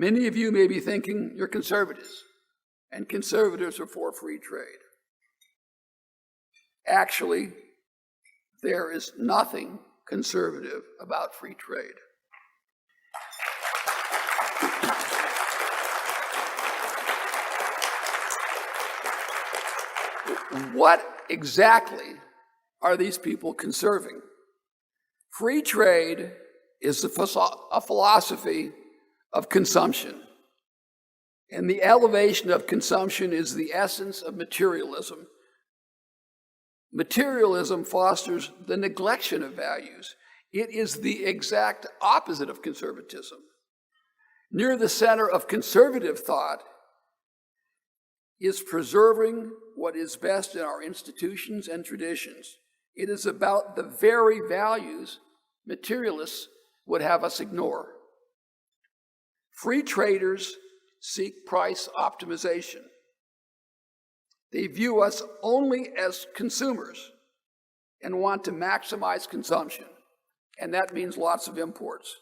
Many of you may be thinking you're conservatives, and conservatives are for free trade. Actually, there is nothing conservative about free trade. What exactly are these people conserving? Free trade is a philosophy of consumption, and the elevation of consumption is the essence of materialism. Materialism fosters the neglection of values. It is the exact opposite of conservatism. Near the center of conservative thought is preserving what is best in our institutions and traditions. It is about the very values materialists would have us ignore. Free traders seek price optimization. They view us only as consumers and want to maximize consumption, and that means lots of imports.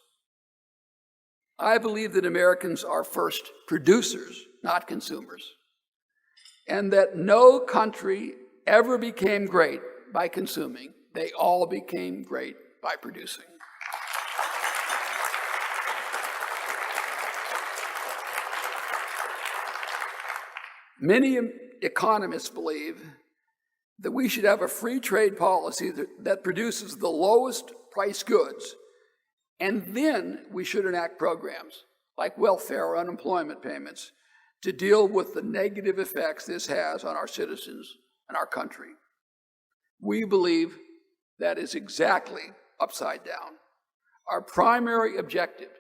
I believe that Americans are first producers, not consumers, and that no country ever became great by consuming. They all became great by producing. Many economists believe that we should have a free trade policy that produces the lowest price goods, and then we should enact programs like welfare or unemployment payments to deal with the negative effects this has on our citizens and our country. We believe that is exactly upside down. Our primary objective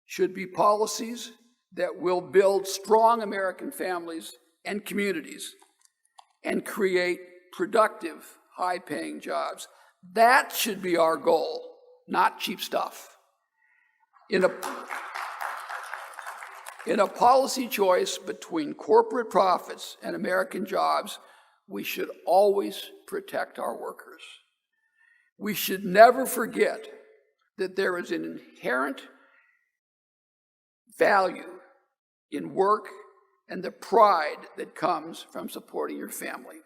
should be policies that will build strong American families and communities and create productive, high-paying jobs. That should be our goal, not cheap stuff. In a policy choice between corporate profits and American jobs, we should always protect our workers. We should never forget that there is an inherent value in work and the pride that comes from supporting your family.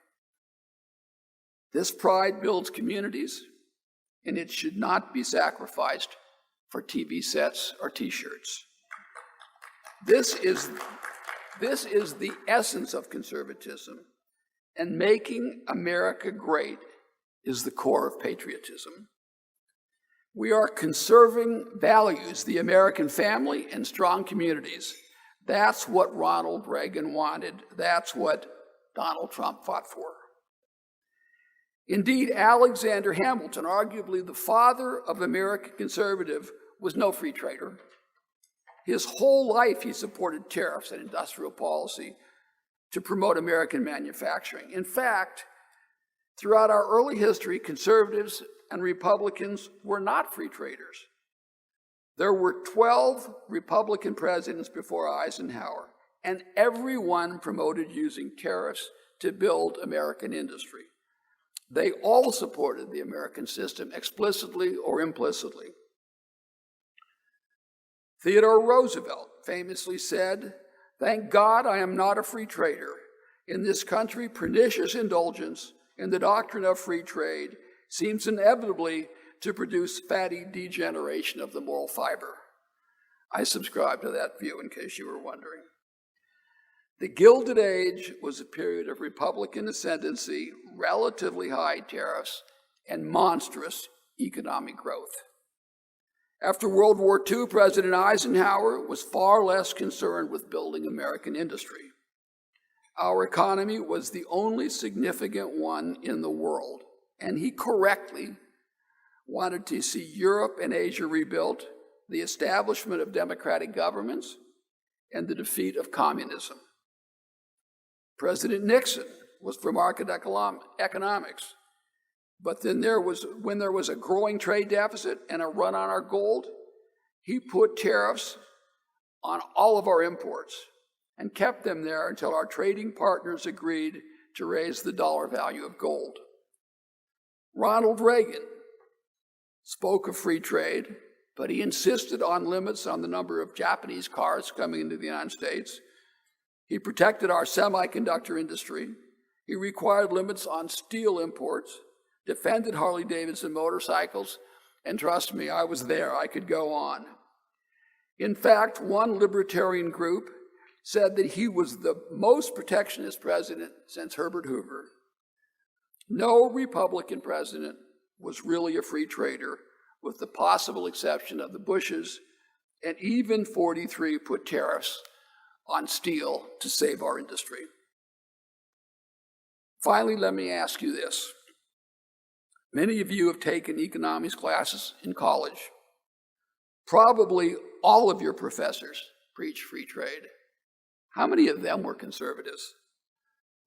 This pride builds communities, and it should not be sacrificed for TV sets or T-shirts. This is the essence of conservatism, and making America great is the core of patriotism. We are conserving values, the American family and strong communities. That's what Ronald Reagan wanted. That's what Donald Trump fought for. Indeed, Alexander Hamilton, arguably the father of American conservative, was no free trader. His whole life he supported tariffs and industrial policy to promote American manufacturing. In fact, throughout our early history, conservatives and Republicans were not free traders. There were 12 Republican presidents before Eisenhower, and everyone promoted using tariffs to build American industry. They all supported the American system, explicitly or implicitly. Theodore Roosevelt famously said, "Thank God I am not a free trader. In this country, pernicious indulgence in the doctrine of free trade seems inevitably to produce fatty degeneration of the moral fiber." I subscribe to that view, in case you were wondering. The Gilded Age was a period of Republican ascendancy, relatively high tariffs, and monstrous economic growth. After World War II, President Eisenhower was far less concerned with building American industry. Our economy was the only significant one in the world, and he correctly wanted to see Europe and Asia rebuilt, the establishment of democratic governments, and the defeat of communism. President Nixon was for market economics, but then when there was a growing trade deficit and a run on our gold, he put tariffs on all of our imports and kept them there until our trading partners agreed to raise the dollar value of gold. Ronald Reagan spoke of free trade, but he insisted on limits on the number of Japanese cars coming into the United States. He protected our semiconductor industry. He required limits on steel imports, defended Harley-Davidson motorcycles, and trust me, I was there. I could go on. In fact, one libertarian group said that he was the most protectionist president since Herbert Hoover. No Republican president was really a free trader, with the possible exception of the Bushes, and even 43 put tariffs on steel to save our industry. Finally, let me ask you this. Many of you have taken economics classes in college. Probably all of your professors preach free trade. How many of them were conservatives?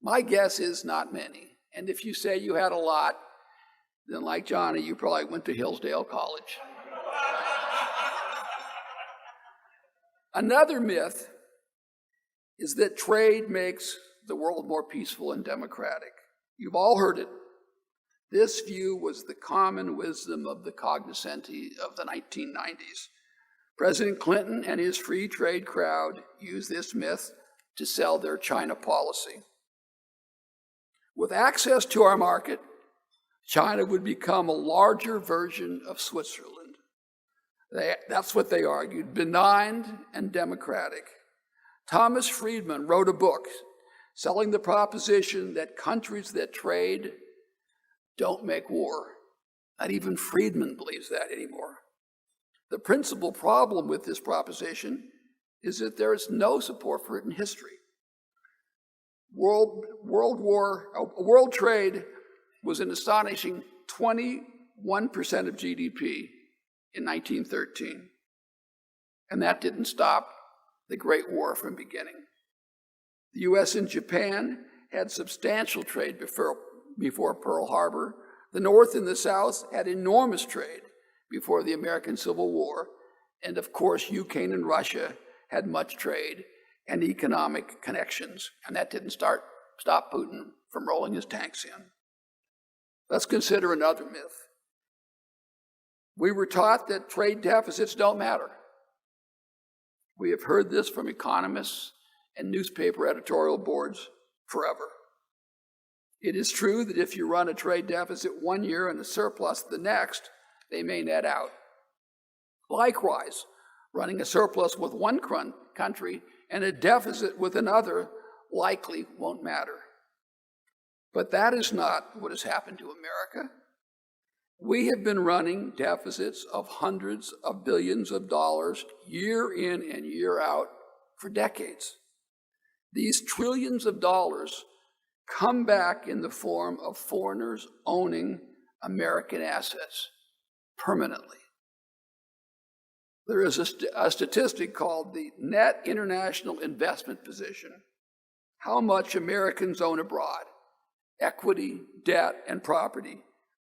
My guess is not many. And if you say you had a lot, then like Johnny, you probably went to Hillsdale College. Another myth is that trade makes the world more peaceful and democratic. You've all heard it. This view was the common wisdom of the cognoscenti of the 1990s. President Clinton and his free trade crowd used this myth to sell their China policy. With access to our market, China would become a larger version of Switzerland. That's what they argued, benign and democratic. Thomas Friedman wrote a book selling the proposition that countries that trade don't make war. Not even Friedman believes that anymore. The principal problem with this proposition is that there is no support for it in history. World trade was an astonishing 21% of GDP in 1913. And that didn't stop the Great War from beginning. The US and Japan had substantial trade before Pearl Harbor. The North and the South had enormous trade before the American Civil War. And of course, Ukraine and Russia had much trade and economic connections. And that didn't stop Putin from rolling his tanks in. Let's consider another myth. We were taught that trade deficits don't matter. We have heard this from economists and newspaper editorial boards forever. It is true that if you run a trade deficit one year and a surplus the next, they may net out. Likewise, running a surplus with one country and a deficit with another likely won't matter. But that is not what has happened to America. We have been running deficits of hundreds of billions of dollars year in and year out for decades. These trillions of dollars come back in the form of foreigners owning American assets permanently. There is a statistic called the net international investment position, how much Americans own abroad, equity, debt, and property,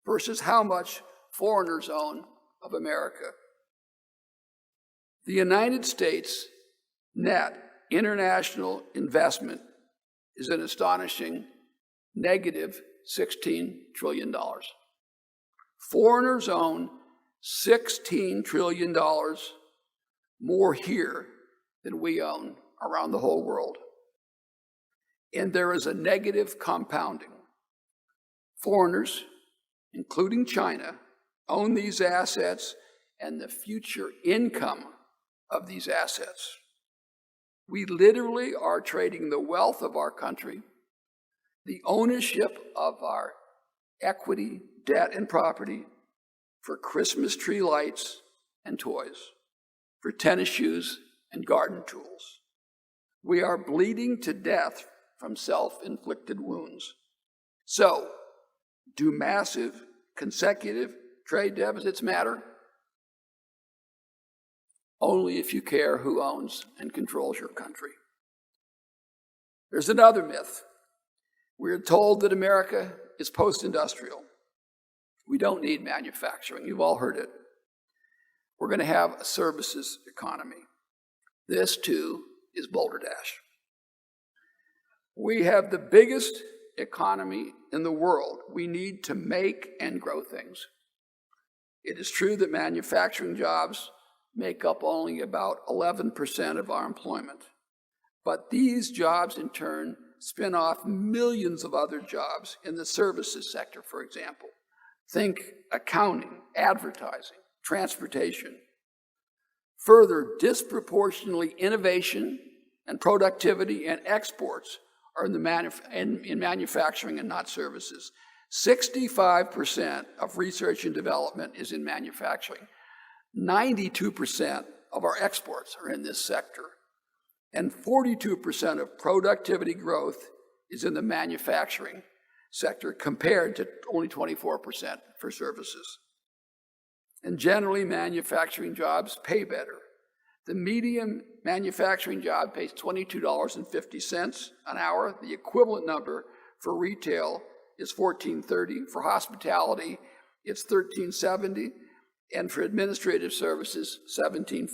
versus how much foreigners own of America. The United States net international investment is an astonishing negative $16 trillion. Foreigners own $16 trillion more here than we own around the whole world. And there is a negative compounding. Foreigners, including China, own these assets and the future income of these assets. We literally are trading the wealth of our country, the ownership of our equity, debt, and property for Christmas tree lights and toys, for tennis shoes and garden tools. We are bleeding to death from self-inflicted wounds. So, do massive consecutive trade deficits matter? Only if you care who owns and controls your country. There's another myth. We're told that America is post-industrial. We don't need manufacturing. You've all heard it. We're going to have a services economy. This, too, is balderdash. We have the biggest economy in the world. We need to make and grow things. It is true that manufacturing jobs make up only about 11% of our employment. But these jobs, in turn, spin off millions of other jobs in the services sector, for example. Think accounting, advertising, transportation. Further, disproportionately innovation and productivity and exports are in manufacturing and not services. 65% of research and development is in manufacturing. 92% of our exports are in this sector. And 42% of productivity growth is in the manufacturing sector compared to only 24% for services. And generally, manufacturing jobs pay better. The median manufacturing job pays $22.50 an hour. The equivalent number for retail is $14.30. For hospitality, it's $13.70. And for administrative services, $17.50.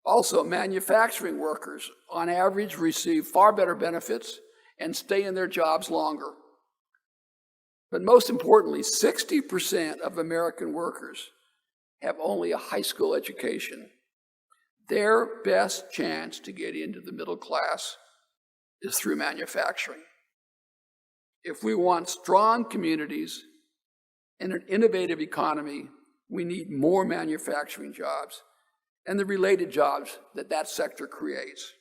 Also, manufacturing workers, on average, receive far better benefits and stay in their jobs longer. But most importantly, 60% of American workers have only a high school education. Their best chance to get into the middle class is through manufacturing. If we want strong communities and an innovative economy, we need more manufacturing jobs and the related jobs that that sector creates.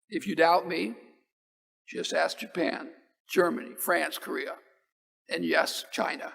If you doubt me, just ask Japan, Germany, France, Korea, and yes, China.